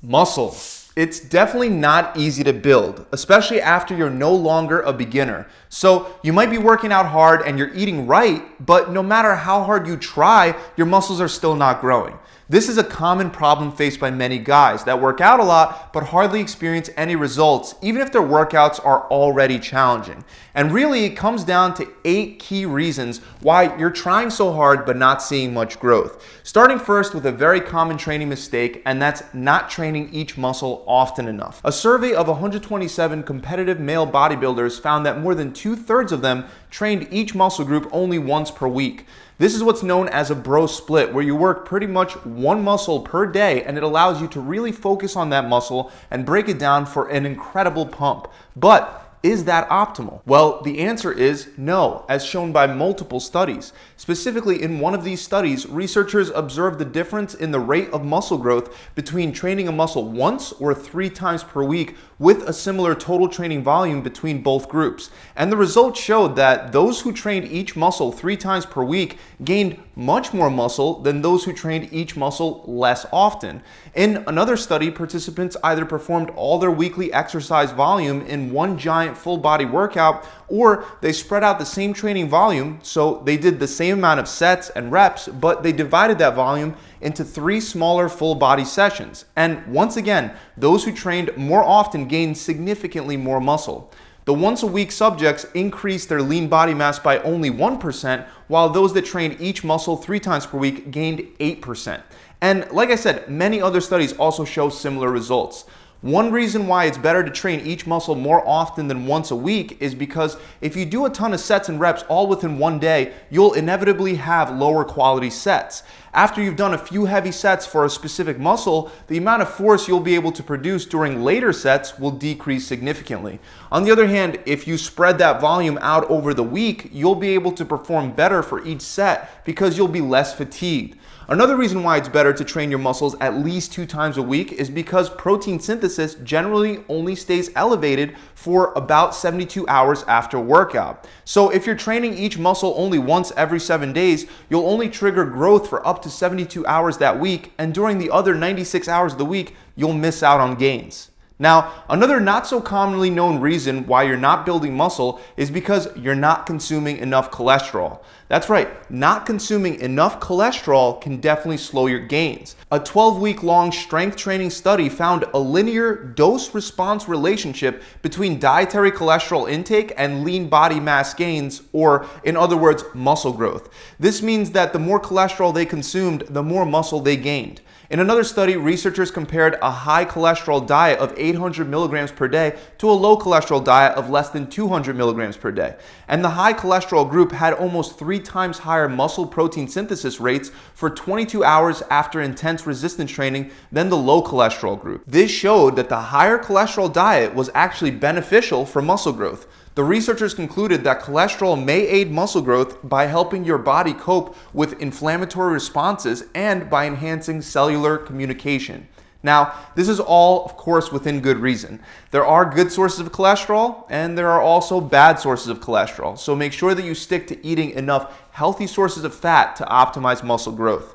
Muscle. It's definitely not easy to build, especially after you're no longer a beginner. So you might be working out hard and you're eating right, but no matter how hard you try, your muscles are still not growing. This is a common problem faced by many guys that work out a lot but hardly experience any results, even if their workouts are already challenging. And really, it comes down to 8 key reasons why you're trying so hard but not seeing much growth. Starting first with a very common training mistake, and that's not training each muscle often enough. A survey of 127 competitive male bodybuilders found that more than 2/3 of them trained each muscle group only once per week. This is what's known as a bro split, where you work pretty much one muscle per day, and it allows you to really focus on that muscle and break it down for an incredible pump. But is that optimal? Well, the answer is no, as shown by multiple studies. Specifically, in one of these studies, researchers observed the difference in the rate of muscle growth between training a muscle once or 3 times per week with a similar total training volume between both groups. And the results showed that those who trained each muscle 3 times per week gained much more muscle than those who trained each muscle less often. In another study, participants either performed all their weekly exercise volume in one giant full body workout, or they spread out the same training volume, so they did the same amount of sets and reps, but they divided that volume into 3 smaller full body sessions. And once again, those who trained more often gained significantly more muscle. The once a week subjects increased their lean body mass by only 1%, while those that trained each muscle 3 times per week gained 8%. And like I said, many other studies also show similar results. One reason why it's better to train each muscle more often than once a week is because if you do a ton of sets and reps all within one day, you'll inevitably have lower quality sets. After you've done a few heavy sets for a specific muscle, the amount of force you'll be able to produce during later sets will decrease significantly. On the other hand, if you spread that volume out over the week, you'll be able to perform better for each set because you'll be less fatigued. Another reason why it's better to train your muscles at least 2 times a week is because protein synthesis generally only stays elevated for about 72 hours after workout. So if you're training each muscle only once every 7 days, you'll only trigger growth for up to 72 hours that week, and during the other 96 hours of the week, you'll miss out on gains. Now, another not so commonly known reason why you're not building muscle is because you're not consuming enough cholesterol. That's right, not consuming enough cholesterol can definitely slow your gains. A 12-week long strength training study found a linear dose-response relationship between dietary cholesterol intake and lean body mass gains, or in other words, muscle growth. This means that the more cholesterol they consumed, the more muscle they gained. In another study, researchers compared a high cholesterol diet of 800 milligrams per day to a low cholesterol diet of less than 200 milligrams per day. And the high cholesterol group had almost 3 times higher muscle protein synthesis rates for 22 hours after intense resistance training than the low cholesterol group. This showed that the higher cholesterol diet was actually beneficial for muscle growth. The researchers concluded that cholesterol may aid muscle growth by helping your body cope with inflammatory responses and by enhancing cellular communication. Now, this is all, of course, within good reason. There are good sources of cholesterol, and there are also bad sources of cholesterol. So make sure that you stick to eating enough healthy sources of fat to optimize muscle growth.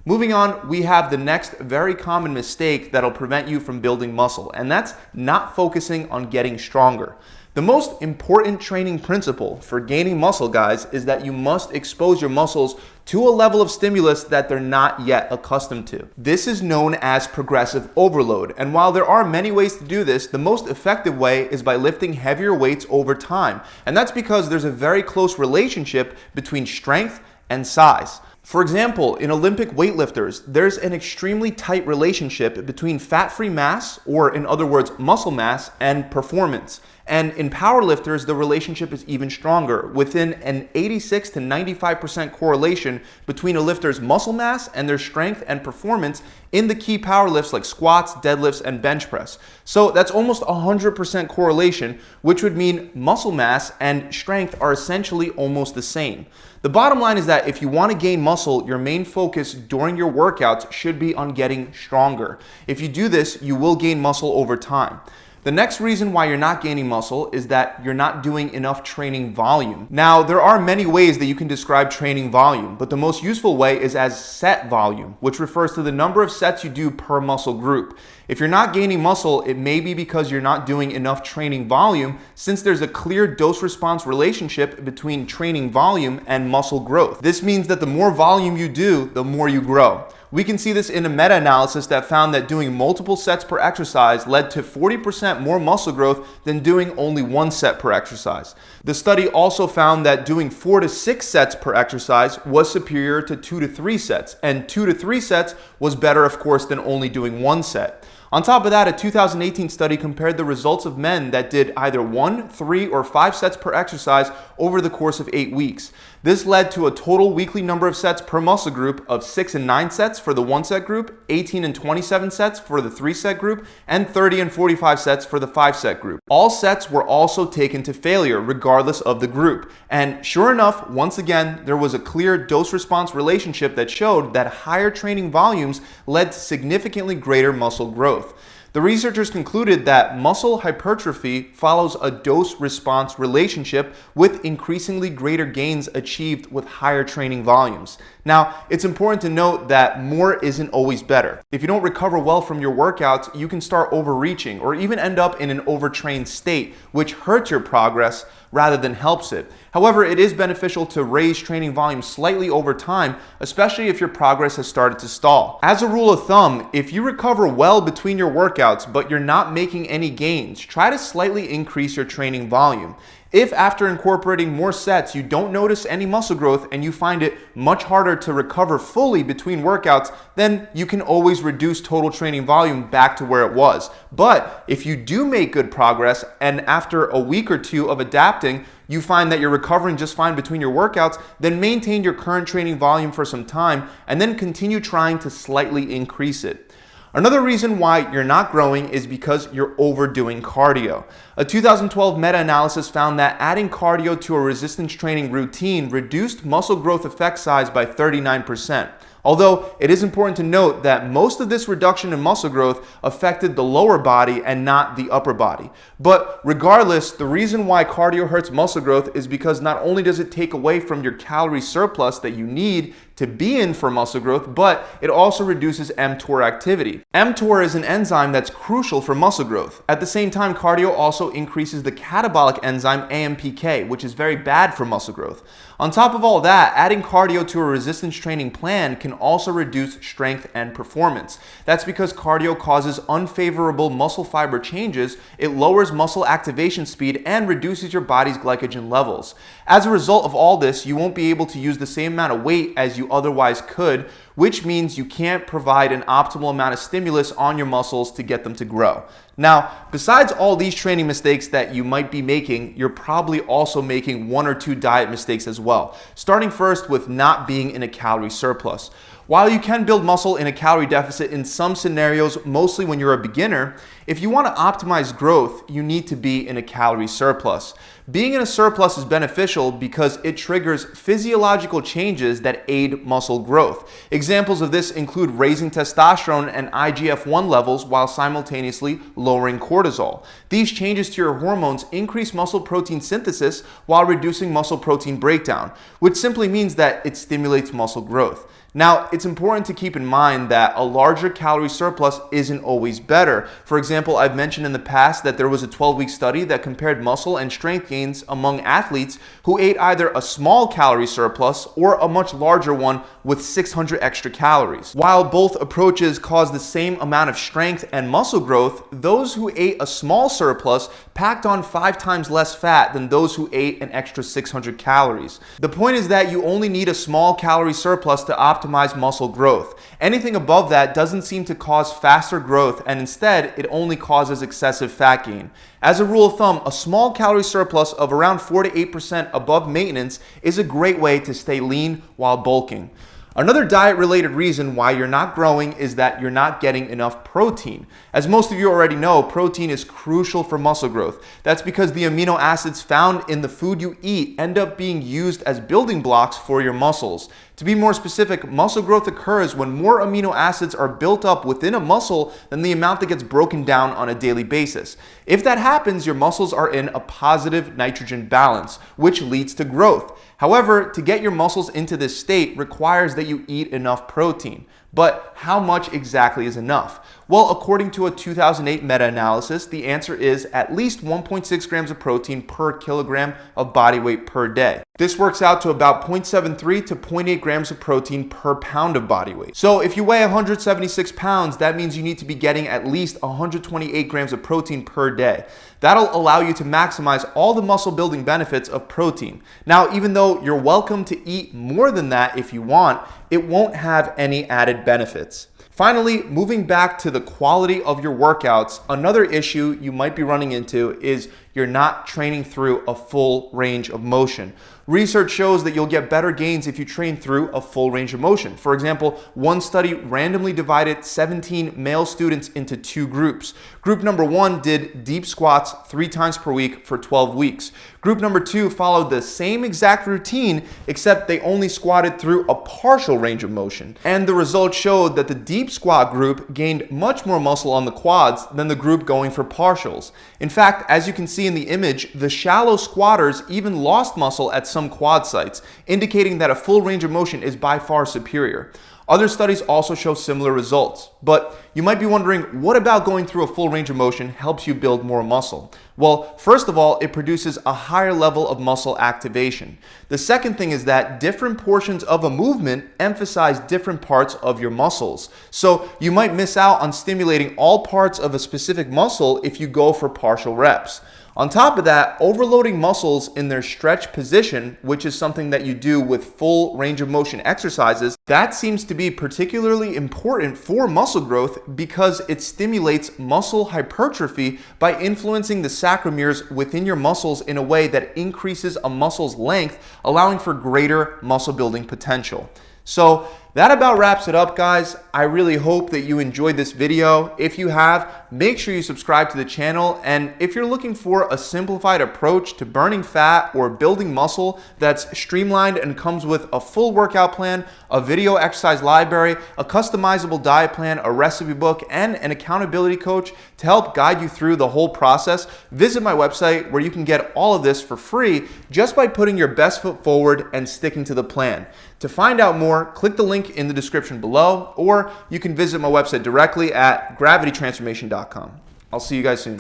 Moving on, we have the next very common mistake that'll prevent you from building muscle, and that's not focusing on getting stronger. The most important training principle for gaining muscle, guys, is that you must expose your muscles to a level of stimulus that they're not yet accustomed to. This is known as progressive overload, and while there are many ways to do this, the most effective way is by lifting heavier weights over time, and that's because there's a very close relationship between strength and size. For example, in Olympic weightlifters, there's an extremely tight relationship between fat-free mass, or in other words, muscle mass, and performance. And in powerlifters, the relationship is even stronger, within an 86 to 95% correlation between a lifter's muscle mass and their strength and performance in the key power lifts like squats, deadlifts, and bench press. So that's almost 100% correlation, which would mean muscle mass and strength are essentially almost the same. The bottom line is that if you want to gain muscle, your main focus during your workouts should be on getting stronger. If you do this, you will gain muscle over time. The next reason why you're not gaining muscle is that you're not doing enough training volume. Now, there are many ways that you can describe training volume, but the most useful way is as set volume, which refers to the number of sets you do per muscle group. If you're not gaining muscle, it may be because you're not doing enough training volume, since there's a clear dose-response relationship between training volume and muscle growth. This means that the more volume you do, the more you grow. We can see this in a meta-analysis that found that doing multiple sets per exercise led to 40% more muscle growth than doing only one set per exercise. The study also found that doing 4 to 6 sets per exercise was superior to 2 to 3 sets, and 2 to 3 sets was better, of course, than only doing one set. On top of that, a 2018 study compared the results of men that did either 1, 3, or 5 sets per exercise over the course of 8 weeks. This led to a total weekly number of sets per muscle group of 6 and 9 sets for the 1 set group, 18 and 27 sets for the 3 set group, and 30 and 45 sets for the 5 set group. All sets were also taken to failure regardless of the group. And sure enough, once again, there was a clear dose-response relationship that showed that higher training volumes led to significantly greater muscle growth. The researchers concluded that muscle hypertrophy follows a dose-response relationship with increasingly greater gains achieved with higher training volumes. Now, it's important to note that more isn't always better. If you don't recover well from your workouts, you can start overreaching or even end up in an overtrained state, which hurts your progress rather than helps it. However, it is beneficial to raise training volume slightly over time, especially if your progress has started to stall. As a rule of thumb, if you recover well between your workouts but you're not making any gains, try to slightly increase your training volume. If after incorporating more sets you don't notice any muscle growth and you find it much harder to recover fully between workouts, then you can always reduce total training volume back to where it was. But if you do make good progress and after a week or two of adapting, you find that you're recovering just fine between your workouts, then maintain your current training volume for some time and then continue trying to slightly increase it. Another reason why you're not growing is because you're overdoing cardio. A 2012 meta-analysis found that adding cardio to a resistance training routine reduced muscle growth effect size by 39%. Although it is important to note that most of this reduction in muscle growth affected the lower body and not the upper body. But regardless, the reason why cardio hurts muscle growth is because not only does it take away from your calorie surplus that you need to be in for muscle growth, but it also reduces mTOR activity. mTOR is an enzyme that's crucial for muscle growth. At the same time, cardio also increases the catabolic enzyme AMPK, which is very bad for muscle growth. On top of all that, adding cardio to a resistance training plan can also reduce strength and performance. That's because cardio causes unfavorable muscle fiber changes, it lowers muscle activation speed, and reduces your body's glycogen levels. As a result of all this, you won't be able to use the same amount of weight as you otherwise could, which means you can't provide an optimal amount of stimulus on your muscles to get them to grow. Now, besides all these training mistakes that you might be making, you're probably also making 1 or 2 diet mistakes as well. Starting first with not being in a calorie surplus. While you can build muscle in a calorie deficit in some scenarios, mostly when you're a beginner, if you want to optimize growth, you need to be in a calorie surplus. Being in a surplus is beneficial because it triggers physiological changes that aid muscle growth. Examples of this include raising testosterone and IGF-1 levels while simultaneously lowering cortisol. These changes to your hormones increase muscle protein synthesis while reducing muscle protein breakdown, which simply means that it stimulates muscle growth. Now, it's important to keep in mind that a larger calorie surplus isn't always better. For example, I've mentioned in the past that there was a 12-week study that compared muscle and strength gains among athletes who ate either a small calorie surplus or a much larger one with 600 extra calories. While both approaches cause the same amount of strength and muscle growth, those who ate a small surplus packed on 5 times less fat than those who ate an extra 600 calories. The point is that you only need a small calorie surplus to optimize muscle growth. Anything above that doesn't seem to cause faster growth, and instead it only causes excessive fat gain. As a rule of thumb, a small calorie surplus of around 4 to 8% above maintenance is a great way to stay lean while bulking. Another diet-related reason why you're not growing is that you're not getting enough protein. As most of you already know, protein is crucial for muscle growth. That's because the amino acids found in the food you eat end up being used as building blocks for your muscles. To be more specific, muscle growth occurs when more amino acids are built up within a muscle than the amount that gets broken down on a daily basis. If that happens, your muscles are in a positive nitrogen balance, which leads to growth. However, to get your muscles into this state requires that you eat enough protein. But how much exactly is enough? Well, according to a 2008 meta-analysis, the answer is at least 1.6 grams of protein per kilogram of body weight per day. This works out to about 0.73 to 0.8 grams of protein per pound of body weight. So if you weigh 176 pounds, that means you need to be getting at least 128 grams of protein per day. That'll allow you to maximize all the muscle building benefits of protein. Now, even though you're welcome to eat more than that if you want, it won't have any added benefits. Finally, moving back to the quality of your workouts, another issue you might be running into is you're not training through a full range of motion. Research shows that you'll get better gains if you train through a full range of motion. For example, one study randomly divided 17 male students into two groups. Group number 1 did deep squats 3 times per week for 12 weeks. Group number 2 followed the same exact routine, except they only squatted through a partial range of motion. And the results showed that the deep squat group gained much more muscle on the quads than the group going for partials. In fact, as you can see in the image, the shallow squatters even lost muscle at some quad sites, indicating that a full range of motion is by far superior. Other studies also show similar results. But you might be wondering, what about going through a full range of motion helps you build more muscle? Well, first of all, it produces a higher level of muscle activation. The second thing is that different portions of a movement emphasize different parts of your muscles. So you might miss out on stimulating all parts of a specific muscle if you go for partial reps. On top of that, overloading muscles in their stretch position, which is something that you do with full range of motion exercises, that seems to be particularly important for muscle growth because it stimulates muscle hypertrophy by influencing the sarcomeres within your muscles in a way that increases a muscle's length, allowing for greater muscle building potential. So that about wraps it up, guys. I really hope that you enjoyed this video. If you have, make sure you subscribe to the channel. And if you're looking for a simplified approach to burning fat or building muscle that's streamlined and comes with a full workout plan, a video exercise library, a customizable diet plan, a recipe book, and an accountability coach to help guide you through the whole process, visit my website where you can get all of this for free just by putting your best foot forward and sticking to the plan. To find out more, click the link in the description below, or you can visit my website directly at gravitytransformation.com. I'll see you guys soon.